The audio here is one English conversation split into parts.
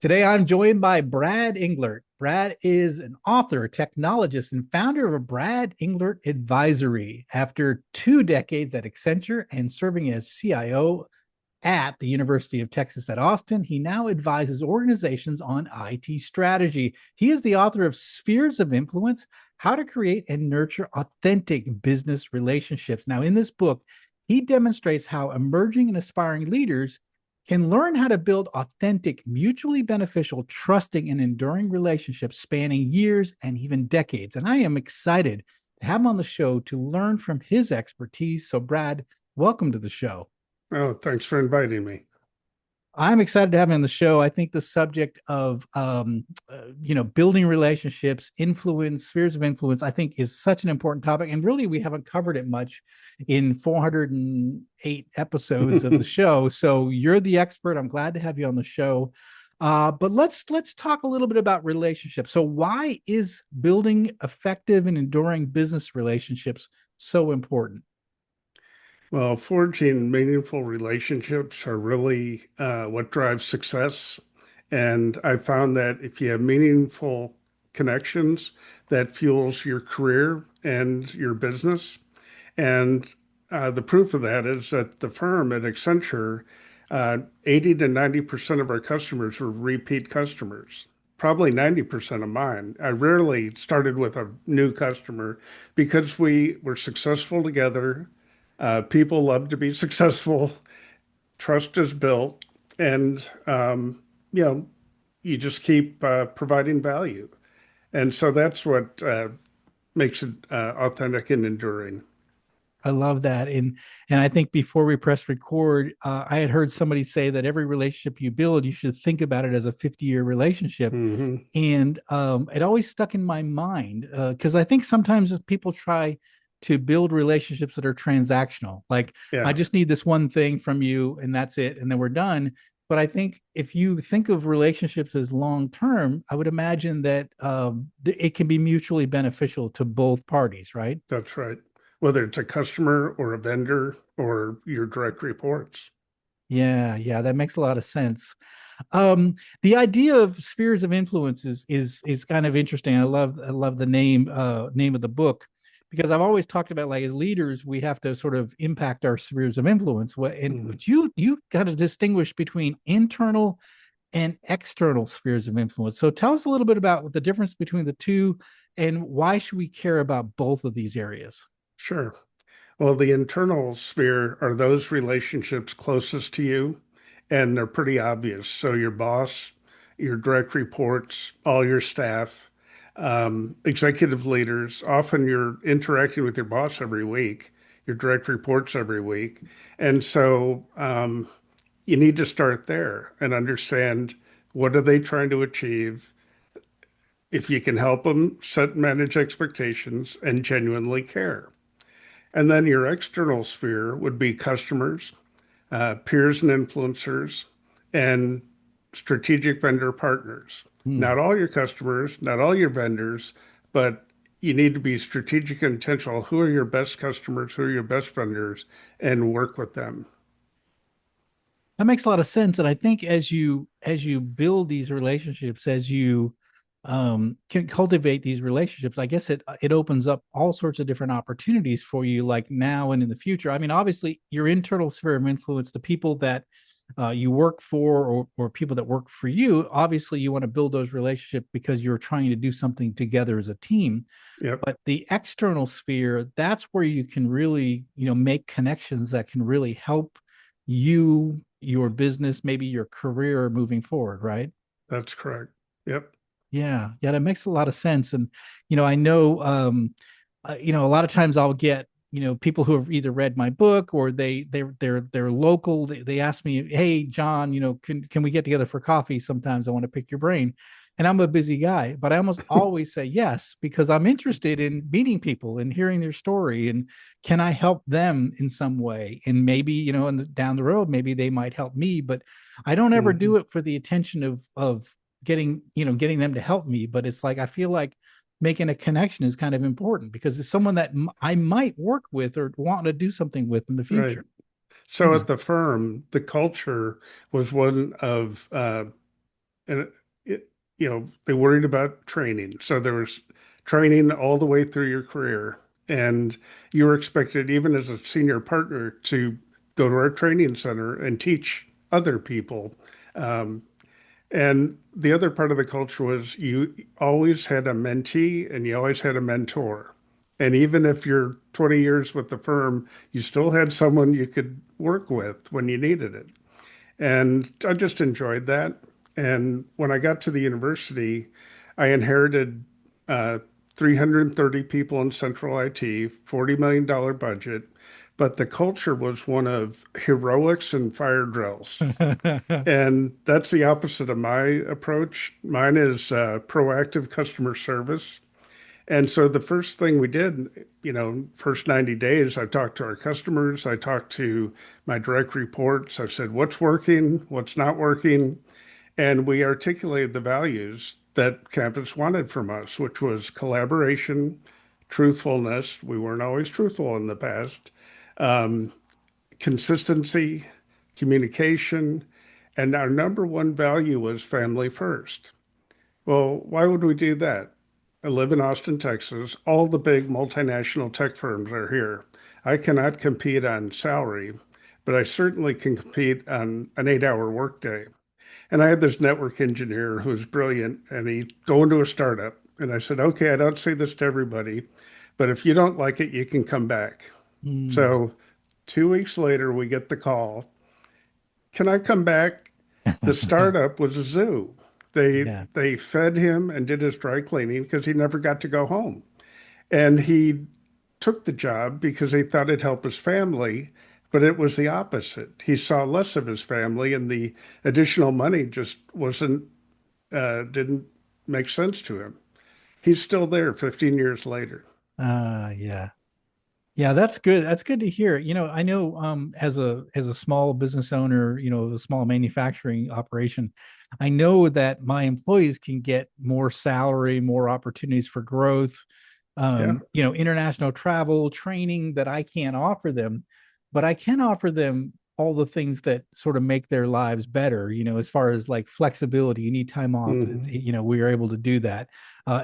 Today, I'm joined by Brad Englert. Brad is an author, technologist, and founder of Brad Englert Advisory. After 2 decades at Accenture and serving as CIO at the University of Texas at Austin, he now advises organizations on IT strategy. He is the author of Spheres of Influence: How to Create and Nurture Authentic Business Relationships. Now, in this book, he demonstrates how emerging and aspiring leaders can learn how to build authentic, mutually beneficial, trusting, and enduring relationships spanning years and even decades. And I am excited to have him on the show to learn from his expertise. So, Brad, welcome to the show. Oh, thanks for inviting me. I'm excited to have him on the show. I think the subject of building relationships, influence, spheres of influence, I think is such an important topic, and really we haven't covered it much in 408 episodes of the show. So you're the expert. I'm glad to have you on the show. But let's talk a little bit about relationships. So why is building effective and enduring business relationships so important? Well, forging meaningful relationships are really what drives success. And I found that if you have meaningful connections, that fuels your career and your business. And the proof of that is that the firm at Accenture, 80 to 90% of our customers were repeat customers. Probably 90% of mine. I rarely started with a new customer because we were successful together. People love to be successful. Trust is built, and you know, you just keep providing value. And so that's what makes it authentic and enduring. I love that. And I think before we press record, I had heard somebody say that every relationship you build, you should think about it as a 50-year relationship. Hmm. And it always stuck in my mind because I think sometimes people try to build relationships that are transactional. Like, I Yeah, just need this one thing from you and that's it. And then we're done. But I think if you think of relationships as long term, I would imagine that it can be mutually beneficial to both parties, right? that's right. Whether it's a customer or a vendor or your direct reports. Yeah, yeah, that makes a lot of sense. The idea of spheres of influence is kind of interesting. I love the name of the book because I've always talked about, like, as leaders we have to sort of impact our spheres of influence. Mhm. But you got to distinguish between internal and external spheres of influence. So tell us a little bit about the difference between the two and why should we care about both of these areas? Sure. Well, the internal sphere are those relationships closest to you, and they're pretty obvious. So your boss, your direct reports, all your staff, executive leaders. Often you're interacting with your boss every week, your direct reports every week. And so you need to start there and understand what are they trying to achieve. If you can help them set and manage expectations and genuinely care. And then your external sphere would be customers, peers and influencers, and strategic vendor partners. Hmm. Not all your customers, not all your vendors, but you need to be strategic and intentional. Who are your best customers? Who are your best vendors? And work with them. That makes a lot of sense. And I think as you build these relationships, as you can cultivate these relationships, I guess it opens up all sorts of different opportunities for you, like now and in the future. I mean, obviously your internal sphere of influence, the people that you work for, or people that work for you, obviously you want to build those relationships because you're trying to do something together as a team. Yep, But the external sphere, that's where you can really, make connections that can really help you, your business, maybe your career moving forward, right? that's correct. Yep. Yeah, yeah, that makes a lot of sense. And I know, a lot of times I'll get people who have either read my book or they're local. They ask me, "Hey, John, can we get together for coffee? Sometimes I want to pick your brain." And I'm a busy guy, but I almost always say yes because I'm interested in meeting people and hearing their story, and can I help them in some way? And maybe down the road, maybe they might help me. But I don't ever Hmm. do it for the intention of getting them to help me. But it's like I feel like making a connection is kind of important because it's someone that I might work with or want to do something with in the Right. future. So Yeah. at the firm, the culture was one of and they worried about training. So there was training all the way through your career. And you were expected, even as a senior partner, to go to our training center and teach other people. Um, and the other part of the culture was you always had a mentee and you always had a mentor. And even if you're 20 years with the firm, you still had someone you could work with when you needed it. And I just enjoyed that. And when I got to the university, I inherited 330 people in central IT, $40 million budget, but the culture was one of heroics and fire drills. And that's the opposite of my approach. Mine is proactive customer service. And so the first thing we did, first 90 days, I talked to our customers, I talked to my direct reports. I said, what's working, what's not working. And we articulated the values that campus wanted from us, which was collaboration, truthfulness. We weren't always truthful in the past, um, consistency, communication. And our number one value was family first. Well, why would we do that? I live in Austin, Texas. All the big multinational tech firms are here. I cannot compete on salary, but I certainly can compete on an 8-hour workday. And I had this network engineer who's brilliant, and he's going to a startup. And I said, okay, I don't say this to everybody, but if you don't like it, you can come back. Mm. So 2 weeks later, we get the call. Can I come back? The startup was a zoo. They Yeah. they fed him and did his dry cleaning because he never got to go home. And he took the job because he thought it'd help his family, but it was the opposite. He saw less of his family, and the additional money just wasn't didn't make sense to him. He's still there 15 years later. Yeah. Yeah, that's good. That's good to hear. I know as a small business owner, a small manufacturing operation, I know that my employees can get more salary, more opportunities for growth, Yeah. international travel, training that I can't offer them, but I can offer them all the things that sort of make their lives better, as far as like flexibility. You need time off, Hmm. we are able to do that.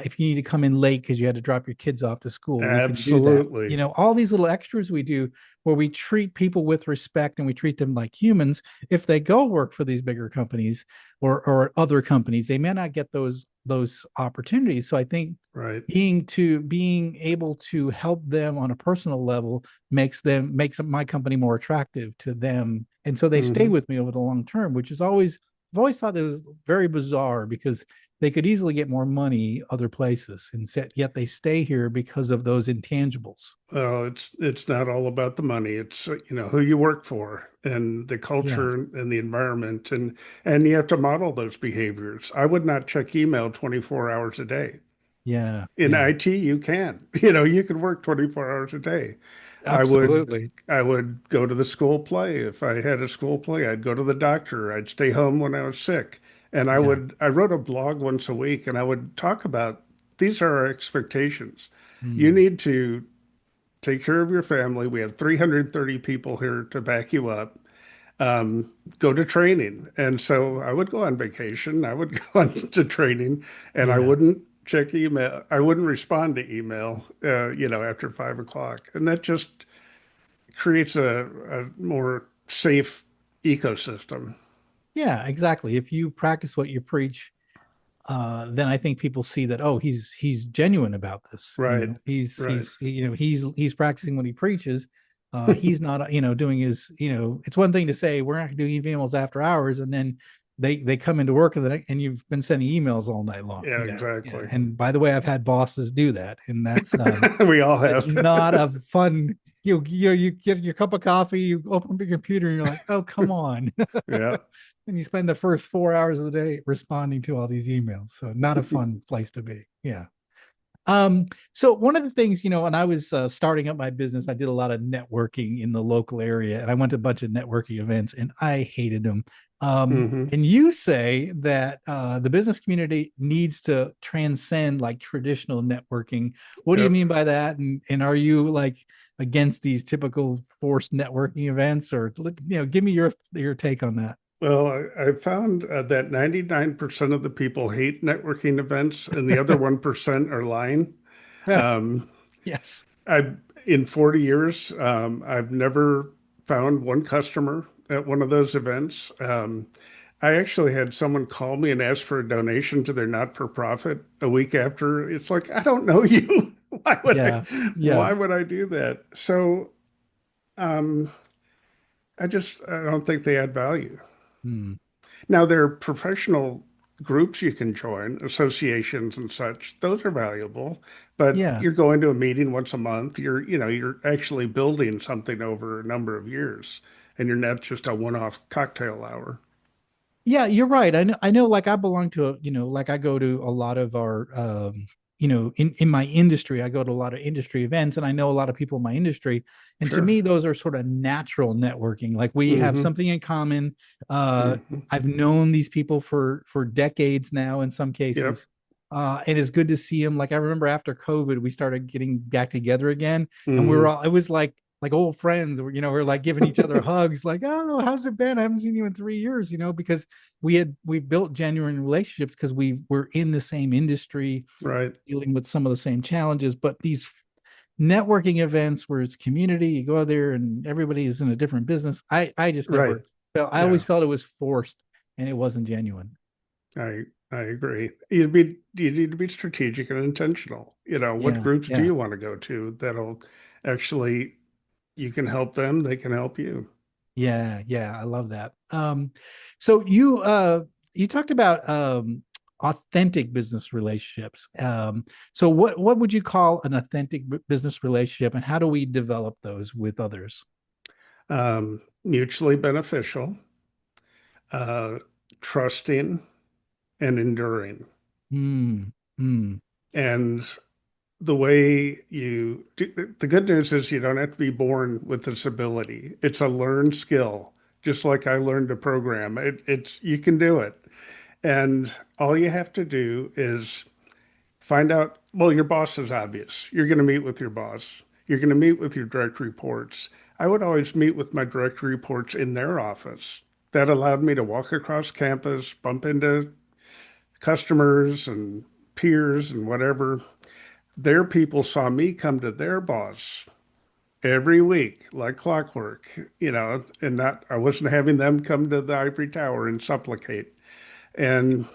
If you need to come in late because you had to drop your kids off to school, we can do that. Absolutely. All these little extras we do where we treat people with respect and we treat them like humans. If they go work for these bigger companies or other companies, they may not get those opportunities. So I think Right. being able to help them on a personal level makes my company more attractive to them, and so they stay Hmm. with me over the long term, which is always I've always thought it was very bizarre because they could easily get more money other places, and yet they stay here because of those intangibles. Well, it's not all about the money. It's who you work for and the Yeah, culture and the environment, and you have to model those behaviors. I would not check email 24 hours a day. yeah, In yeah, IT, you can. You can work 24 hours a day. I would absolutely. I would go to the school play. If I had a school play, I'd go to the doctor. I'd stay home when I was sick. And Yeah. I wrote a blog once a week and I would talk about these are our expectations. You Mm. need to take care of your family. We have 330 people here to back you up. Go to training. And so I would go on vacation. I would go on to training and I Yeah. wouldn't check email. I wouldn't respond to email, after 5 o'clock. And that just creates a more safe ecosystem. Yeah, exactly. If you practice what you preach, then I think people see that, oh, he's genuine about this. Right. Right. He's practicing what he preaches. He's not doing his it's one thing to say we're not going to do emails after hours, and then they come into work and you've been sending emails all night long. Yeah, Yeah. exactly. And by the way, I've had bosses do that, and We all that is have. not a fun. You get your cup of coffee, you open up your computer, and you're like, oh, come on. Yeah. And you spend the first 4 hours of the day responding to all these emails. So not a fun place to be. Yeah. So one of the things, when I was starting up my business, I did a lot of networking in the local area, and I went to a bunch of networking events, and I hated them. Hmm. And you say that the business community needs to transcend like traditional networking. What do you Yep. mean by that? And are you like against these typical forced networking events, or give me your take on that? Well, I found that 99% of the people hate networking events and the other 1% are lying. Um, Yes. I in 40 years, I've never found one customer at one of those events. I actually had someone call me and ask for a donation to their not-for-profit a week after. It's like, I don't know you. Yeah. Yeah. Why would I do that? So, um, I don't think they add value. Hmm. Now, there are professional groups you can join, associations and such. Those are valuable, but Yeah. you're going to a meeting once a month. You're actually building something over a number of years, and you're not just a one-off cocktail hour. Yeah, you're right. I know like I belong to like I go to a lot of our in my industry, I go to a lot of industry events and I know a lot of people in my industry. And to Sure. me, those are sort of natural networking. Like we have Hmm. something in common. Uh Hmm. I've known these people for decades now in some Yep. cases. And it's good to see them. Like I remember after COVID, we started getting back together again. And we were Hmm. all it was like old friends, we're like giving each other hugs, like, oh, how's it been? I haven't seen you in 3 years, because we built genuine relationships because we were in the same industry Right. dealing with some of the same challenges. But these networking events where it's community, you go there and everybody is in a different business. I just Right. never felt, I always Yeah. felt it was forced and it wasn't genuine. I agree. You need to be strategic and intentional. What Yeah, groups do yeah, you want to go to that'll actually you can help them, they can help you. yeah, I love that. So you talked about authentic business relationships. So what would you call an authentic business relationship, and how do we develop those with others? Mutually beneficial, uh, trusting, and enduring. Hmm. Hmm. And the good news is you don't have to be born with this ability. It's a learned skill, just like I learned to program. You can do it. And all you have to do is find out, well, your boss is obvious. You're going to meet with your boss. You're going to meet with your direct reports. I would always meet with my direct reports in their office. That allowed me to walk across campus, bump into customers and peers and whatever. Their people saw me come to their boss every week like clockwork, and not I wasn't having them come to the ivory tower and supplicate. And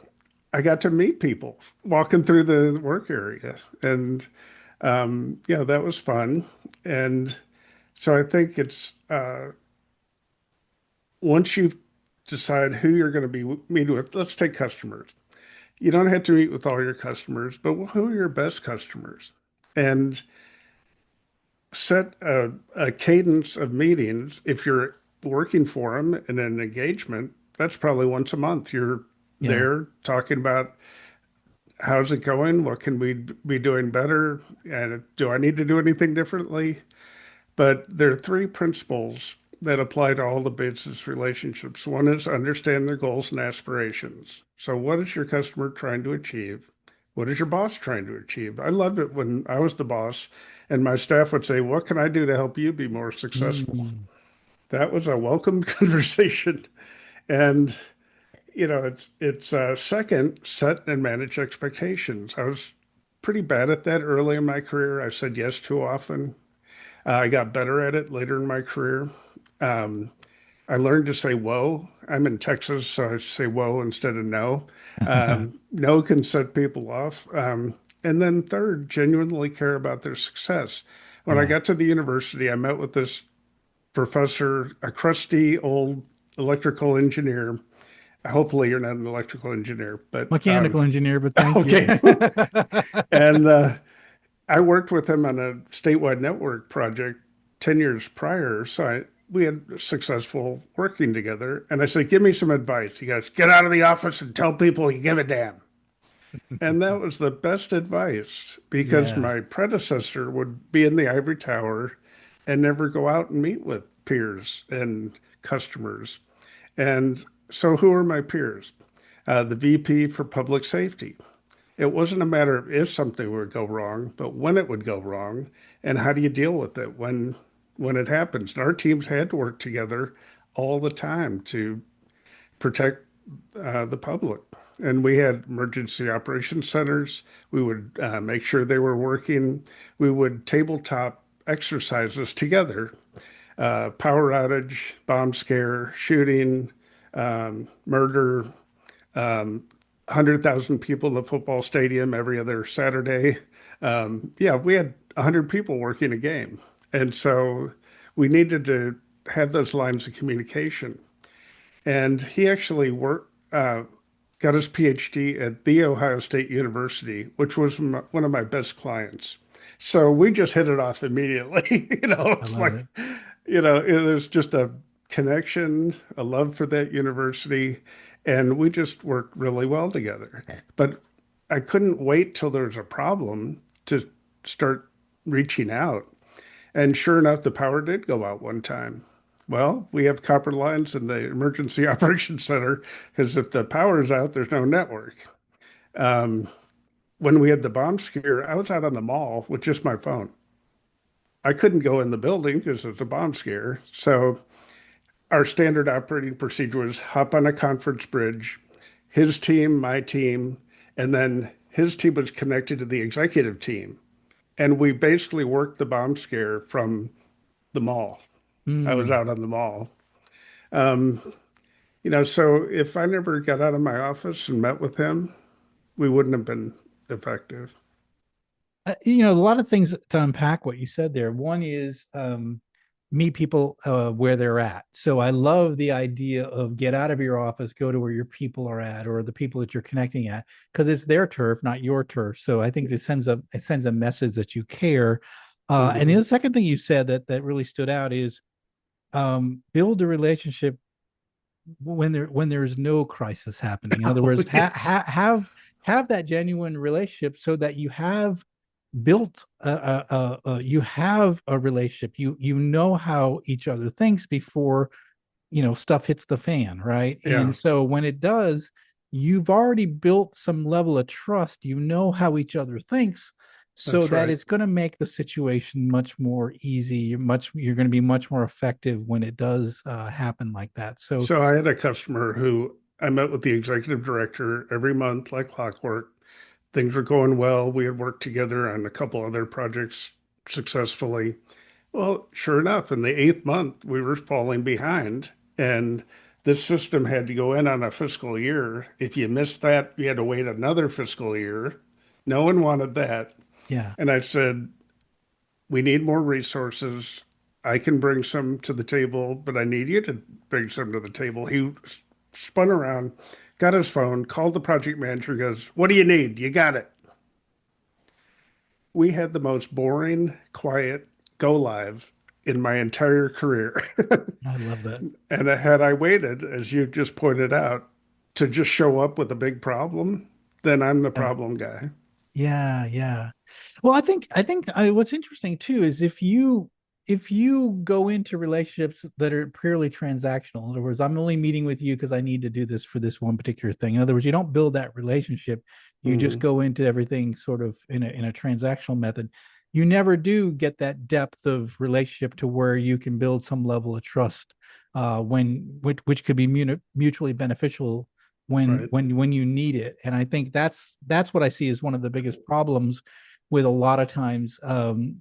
I got to meet people walking through the work area, and that was fun. And so I think it's once you decide who you're going to be meeting with, let's take customers. You don't have to meet with all your customers, but who are your best customers? And set a cadence of meetings. If you're working for them in an engagement, that's probably once a month. You're Yeah. there talking about how's it going? What can we be doing better? And do I need to do anything differently? But there are three principles that apply to all the business relationships. One is understand their goals and aspirations. So, what is your customer trying to achieve? What is your boss trying to achieve? I loved it when I was the boss and my staff would say, what can I do to help you be more successful? Hmm. That was a welcome conversation. And it's second, set and manage expectations. I was pretty bad at that early in my career. I said yes too often. I got better at it later in my career. Um, I learned to say whoa. I'm in Texas, so I say whoa instead of no. No can set people off. And then third, genuinely care about their success. When I Yeah. got to the university, I met with this professor, a crusty old electrical engineer. Hopefully, you're not an electrical engineer, but Mechanical engineer, but thank you. okay. And I worked with him on a statewide network project 10 years prior. We had successful working together. And I said, give me some advice. He goes, get out of the office and tell people you give a damn. And that was the best advice because Yeah. my predecessor would be in the ivory tower and never go out and meet with peers and customers. And so, who are my peers? The VP for public safety. It wasn't a matter of if something would go wrong, but when it would go wrong, and how do you deal with it when it happens. And our teams had to work together all the time to protect the public. And we had emergency operations centers. We would make sure they were working. We would tabletop exercises together, power outage, bomb scare, shooting, murder, 100,000 people in the football stadium every other Saturday. Yeah, we had 100 people working a game. And so we needed to have those lines of communication. And he actually got his PhD at The Ohio State University, which was one of my best clients. So we just hit it off immediately. I It's love like, it. there's just a connection, a love for that university, and we just worked really well together. But I couldn't wait till there was a problem to start reaching out. And sure enough, the power did go out one time. Well, we have copper lines in the emergency operations center because if the power is out, there's no network. Um, when we had the bomb scare, I was out on the mall with just my phone. I couldn't go in the building because it's a bomb scare. So our standard operating procedure was hop on a conference bridge, his team, my team, and then his team was connected to the executive team. And we basically worked the bomb scare from the mall. I was Mm. out on the mall. Um, so if I never got out of my office and met with him, we wouldn't have been effective. A lot of things to unpack what you said there. One is meet people where they're at. So I love the idea of get out of your office, go to where your people are at, or the people that you're connecting at, because it's their turf, not your turf. So I think it sends a message that you care. And Hmm. the second thing you said that really stood out is build a relationship when there's no crisis happening. In other Oh, words, yes, have that genuine relationship so that you have built you have a relationship. You know how each other thinks before stuff hits the fan, right? yeah, And so when it does, you've already built some level of trust. You know how each other thinks, so that's that right. it's going to make the situation much more easy. You're going to be much more effective when it does happen like that. So So I had a customer who I met with the executive director every month, like clockwork. Things were going well. We had worked together on a couple other projects successfully. Well, sure enough, in the eighth month, we were falling behind, and this system had to go in on a fiscal year. If you missed that, you had to wait another fiscal year. No one wanted that. yeah, And I said, we need more resources. I can bring some to the table, but I need you to bring some to the table. He spun around, got his phone, called the project manager, goes, what do you need? You got it. We had the most boring, quiet go live in my entire career. I love that. And had I waited, as you just pointed out, to just show up with a big problem, then I'm the Yeah. problem guy. Yeah, yeah. Well, I think what's interesting too is if you go into relationships that are purely transactional. In other words, I'm only meeting with you because I need to do this for this one particular thing. In other words, you don't build that relationship. You just Hmm. go into everything sort of in a transactional method. You never do get that depth of relationship to where you can build some level of trust when which could be mutually beneficial when Right. when you need it. And I think that's what I see as one of the biggest problems with a lot of times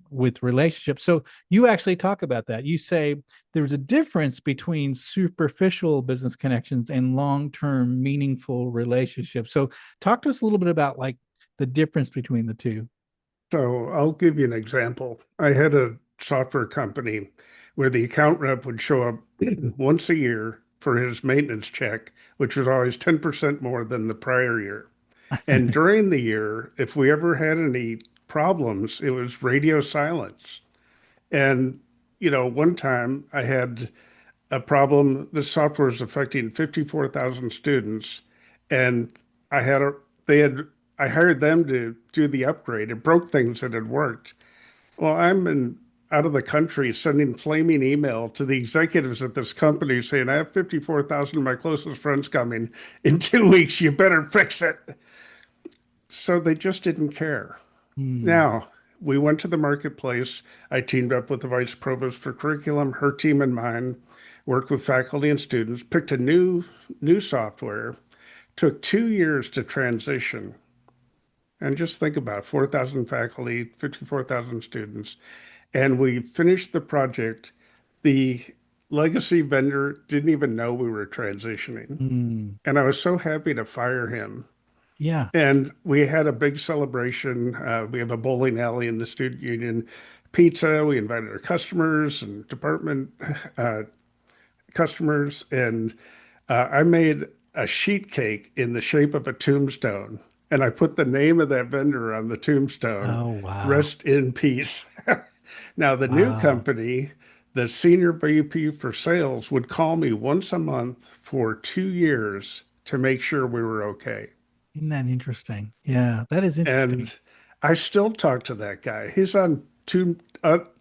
with relationships. So you actually talk about that. You say there's a difference between superficial business connections and long-term meaningful relationships. So talk to us a little bit about like the difference between the two. So I'll give you an example. I had a software company where the account rep would show up once a year for his maintenance check, which was always 10% more than the prior year. And during the year, if we ever had any problems, it was radio silence. And, one time I had a problem. The software is affecting 54,000 students. And I had a, they had, I hired them to do the upgrade. It broke things that had worked. Well, out of the country sending flaming email to the executives at this company saying, I have 54,000 of my closest friends coming in 2 weeks. You better fix it. So they just didn't care. Hmm. Now, we went to the marketplace. I teamed up with the vice provost for curriculum, her team and mine. worked with faculty and students, picked a new software, took 2 years to transition. And just think about it, 4,000 faculty, 54,000 students. And we finished the project. The legacy vendor didn't even know we were transitioning. Mm, And I was so happy to fire him. yeah. And we had a big celebration. We have a bowling alley in the student union, pizza. We invited our customers and department uh, customers. And I made a sheet cake in the shape of a tombstone. And I put the name of that vendor on the tombstone. Oh, wow. Rest in peace. Now, the new Wow. company, the senior VP for sales, would call me once a month for 2 years to make sure we were okay. Isn't that interesting? Yeah, that is interesting. And I still talk to that guy. He's on two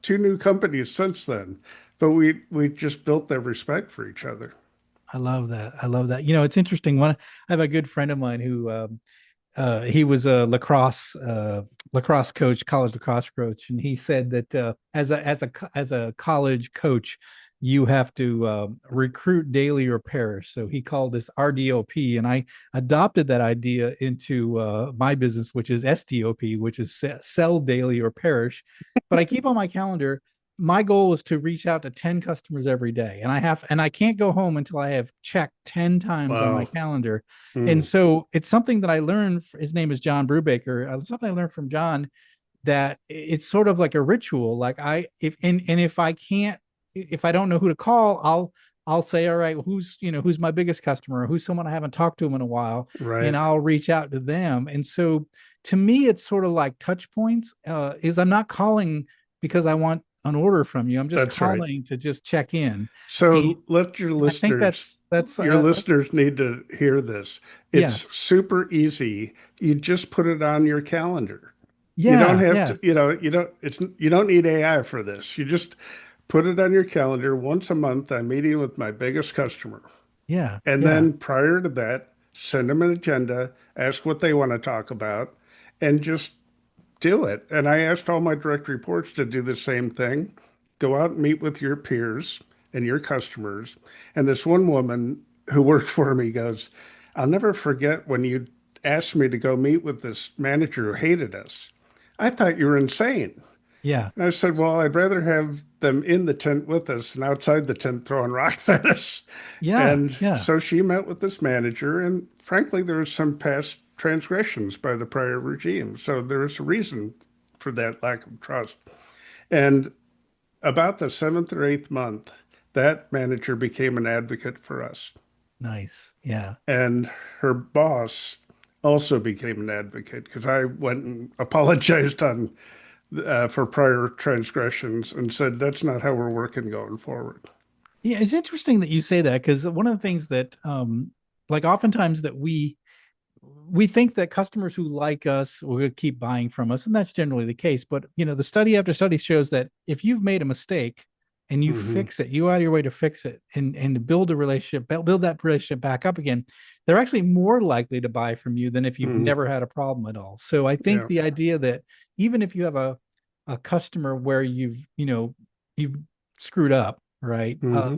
new companies since then, but we just built that respect for each other. I love that. I love that. It's interesting. I have a good friend of mine who he was a lacrosse coach, college lacrosse coach, and he said that as a college coach, you have to recruit daily or perish. So he called this RDOP, and I adopted that idea into my business, which is SDOP, which is sell daily or perish. But I keep on my calendar. My goal is to reach out to 10 customers every day, and I can't go home until I have checked 10 times on my Wow. calendar. And Mm, so it's something that I learned. His name is John Brubaker. Something I learned from John, that it's sort of like a ritual. Like and if I can't, if I don't know who to call, I'll say, all right, who's my biggest customer, who's someone I haven't talked to in a while, and right. I'll reach out to them. And so to me, it's sort of like touch points. Is I'm not calling because I want an order from you. I'm just That's right. calling to just check in. And So let I think that's your listeners need to hear this. yeah, It's super easy. You just put it on your calendar. You don't yeah, have yeah, to, you don't need AI for this. You just put it on your calendar. Once a month, I'm meeting with my biggest customer. yeah, And yeah, then prior to that, send them an agenda, ask what they want to talk about, and just do it. And I asked all my direct reports to do the same thing. Go out and meet with your peers and your customers. And this one woman who worked for me goes, I'll never forget when you asked me to go meet with this manager who hated us. I thought you were insane. yeah, And I said, well, I'd rather have them in the tent with us than outside the tent throwing rocks at us. yeah, And yeah. so she met with this manager, and frankly, there was some past transgressions by the prior regime. So there was a reason for that lack of trust. And about the seventh or eighth month, that manager became an advocate for us. Nice. Yeah. And her boss also became an advocate because I went and apologized on for prior transgressions and said that's not how we're working going forward. Yeah, it's interesting that you say that, because one of the things that like oftentimes that we think that customers who like us will keep buying from us, and that's generally the case. But the study after study shows that if you've made a mistake and you Hmm. fix it, you go out of your way to fix it and build a relationship, build that relationship back up again, they're actually more likely to buy from you than if you've Hmm. never had a problem at all. So I think Yeah. the idea that even if you have a customer where you've screwed up, right? Hmm.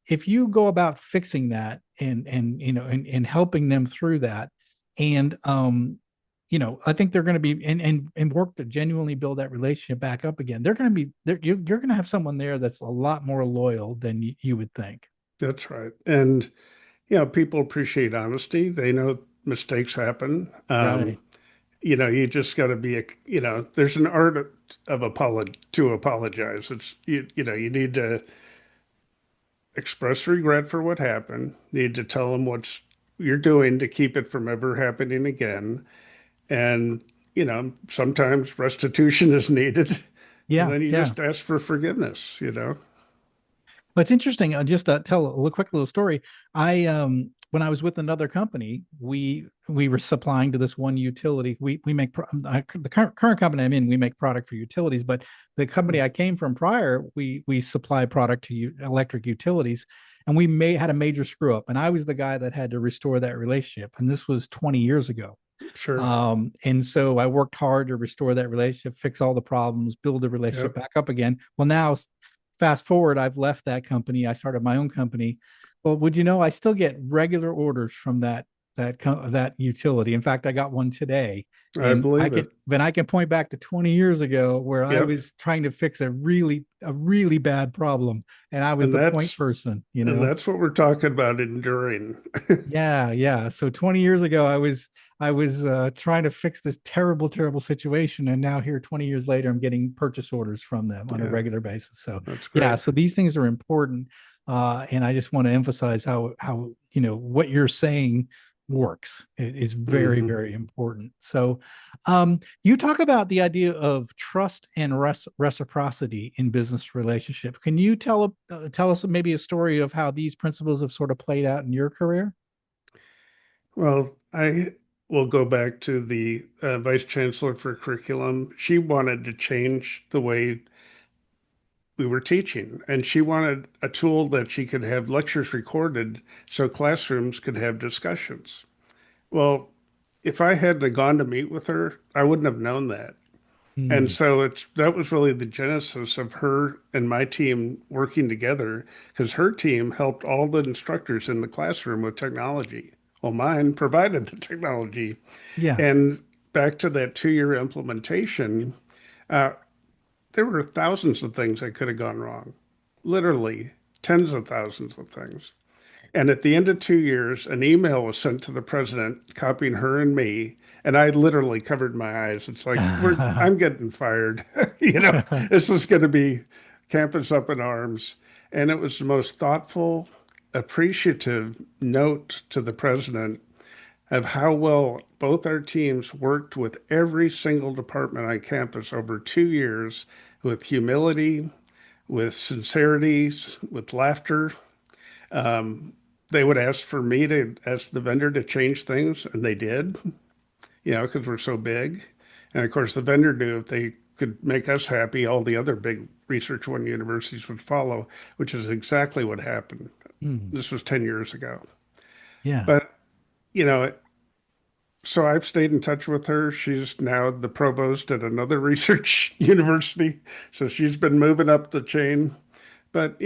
If you go about fixing that and helping them through that, and I think they're going to be and work to genuinely build that relationship back up again. They're going to be there. You're going to have someone there that's a lot more loyal than you would think. That's right. And people appreciate honesty. They know mistakes happen. Right. You just got to be there's an art of to apologize. You need to express regret for what happened. Need to tell them what you're doing to keep it from ever happening again. And, sometimes restitution is needed. And Yeah. then you Yeah. just ask for forgiveness. But it's interesting. I'll just tell a little quick little story. I when I was with another company, we were supplying to this one utility. We make the current company I'm in. We make product for utilities, but the company I came from prior, we supply product to electric utilities, and we had a major screw up, and I was the guy that had to restore that relationship, and this was 20 years ago. Sure. And so I worked hard to restore that relationship, fix all the problems, build the relationship Yep. back up again. Well, now fast forward, I've left that company. I started my own company. Well, would you know, I still get regular orders from that utility. In fact, I got one today, I and believe it. I can point back to 20 years ago where I Yep. was trying to fix a really bad problem, and I was And the point person, you know. that's what we're talking about enduring. Yeah, yeah. So 20 years ago, I was trying to fix this terrible situation, and now here 20 years later, I'm getting purchase orders from them on a Yeah, regular basis. So that's yeah, great. so these things are important, and I just want to emphasize how you know what you're saying works. It is Hmm. very important. So you talk about the idea of trust and reciprocity in business relationship. Can you tell us maybe a story of how these principles have sort of played out in your career? Well, I will go back to the vice chancellor for curriculum. She wanted to change the way we were teaching, and she wanted a tool that she could have lectures recorded so classrooms could have discussions. Well, if I hadn't gone to meet with her, I wouldn't have known that. And Hmm. so that was really the genesis of her and my team working together because her team helped all the instructors in the classroom with technology. Well, mine provided the technology. Yeah. And back to that 2 year implementation, uh, there were thousands of things that could have gone wrong, literally tens of thousands of things. And at the end of 2 years, an email was sent to the president copying her and me. And I literally covered my eyes. It's like, I'm getting fired. This is going to be campus up in arms. And it was the most thoughtful, appreciative note to the president of how well both our teams worked with every single department on campus over 2 years with humility, with sincerity, with laughter. They would ask for me to ask the vendor to change things, and they did, because we're so big. And of course, the vendor knew if they could make us happy, all the other big Research One universities would follow, which is exactly what happened. Hmm. This was 10 years ago. Yeah. But, you know, so I've stayed in touch with her. She's now the provost at another research university. So she's been moving up the chain. But,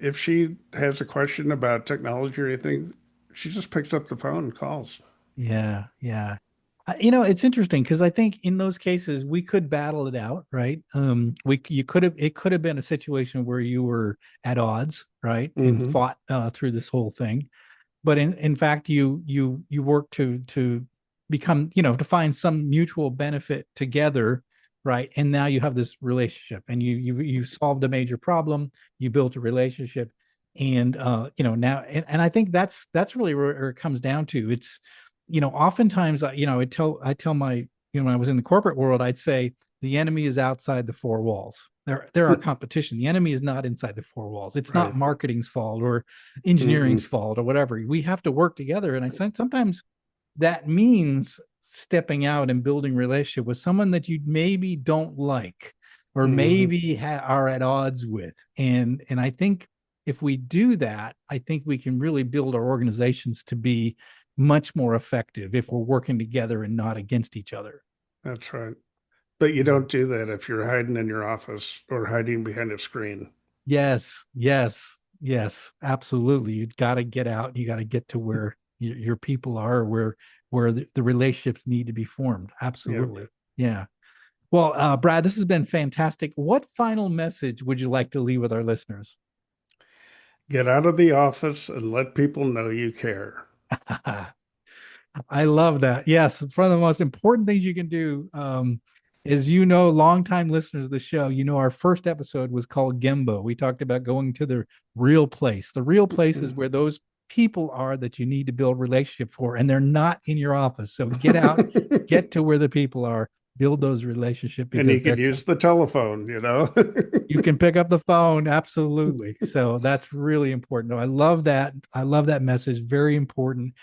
if she has a question about technology or anything, she just picks up the phone and calls. Yeah. Yeah. You know, it's interesting because I think in those cases we could battle it out, right? We you could have it could have been a situation where you were at odds, right, and Hmm. fought through this whole thing. But in fact, you work to become, you know, to find some mutual benefit together, right? And now you have this relationship, and you solved a major problem, you built a relationship, and you know, now, and I think that's really where it comes down to. It's, you know, oftentimes, you know, I tell my, you know, when I was in the corporate world, I'd say the enemy is outside the four walls. They're our competition. The enemy is not inside the four walls. It's not Right. marketing's fault or engineering's Mm-mm. fault or whatever. We have to work together. And I said sometimes that means stepping out and building relationship with someone that you maybe don't like or Hmm. maybe are at odds with. And I think if we do that, I think we can really build our organizations to be much more effective if we're working together and not against each other. That's right. But you Yeah. don't do that if you're hiding in your office or hiding behind a screen. Yes, yes, yes, absolutely. You got to get out. You got to get to where your people are, where the relationships need to be formed. Yeah. Absolutely. Yeah. Well, Brad, this has been fantastic. What final message would you like to leave with our listeners? Get out of the office and let people know you care. I love that. Yes, one of the most important things you can do is, you know, longtime listeners of the show, you know, our first episode was called Gembo. We talked about going to the real place. The real place is where those people are that you need to build relationship for, and they're not in your office. So get out, get to where the people are, build those relationships And because you could use the telephone. you can pick up the phone. Absolutely. So that's really important. I love that. I love that message. Very important.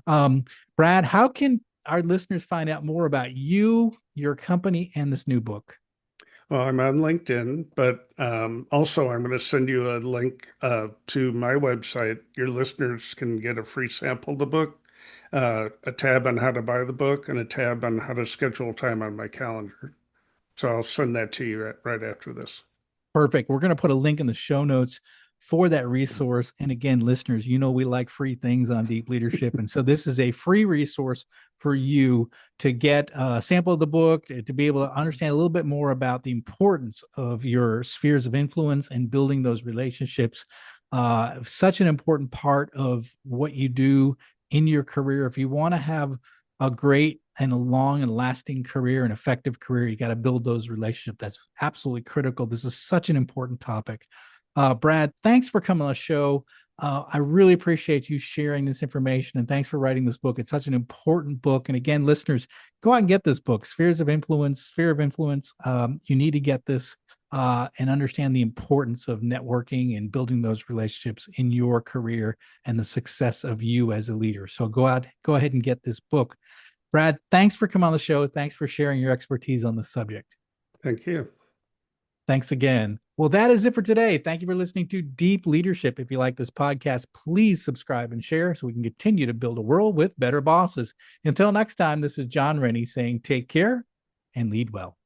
Um, Brad, how can our listeners find out more about you, your company, and this new book? Well, I'm on LinkedIn, but also I'm going to send you a link to my website. Your listeners can get a free sample of the book, a tab on how to buy the book, and a tab on how to schedule time on my calendar. So I'll send that to you right after this. Perfect. We're going to put a link in the show notes for that resource. And again, listeners, we like free things on deep leadership. And so this is a free resource for you to get a sample of the book, to be able to understand a little bit more about the importance of your spheres of influence and building those relationships. Such an important part of what you do in your career. If you want to have a great and a long and lasting career, an effective career, you got to build those relationships. That's absolutely critical. This is such an important topic. Brad, thanks for coming on the show. I really appreciate you sharing this information, and thanks for writing this book. It's such an important book. And again, listeners, go out and get this book, Spheres of Influence, Sphere of Influence. You need to get this and understand the importance of networking and building those relationships in your career and the success of you as a leader. So go ahead and get this book. Brad, thanks for coming on the show. Thanks for sharing your expertise on the subject. Thank you. Thanks again. Well, that is it for today. Thank you for listening to Deep Leadership. If you like this podcast, please subscribe and share so we can continue to build a world with better bosses. Until next time, this is John Rennie saying take care and lead well.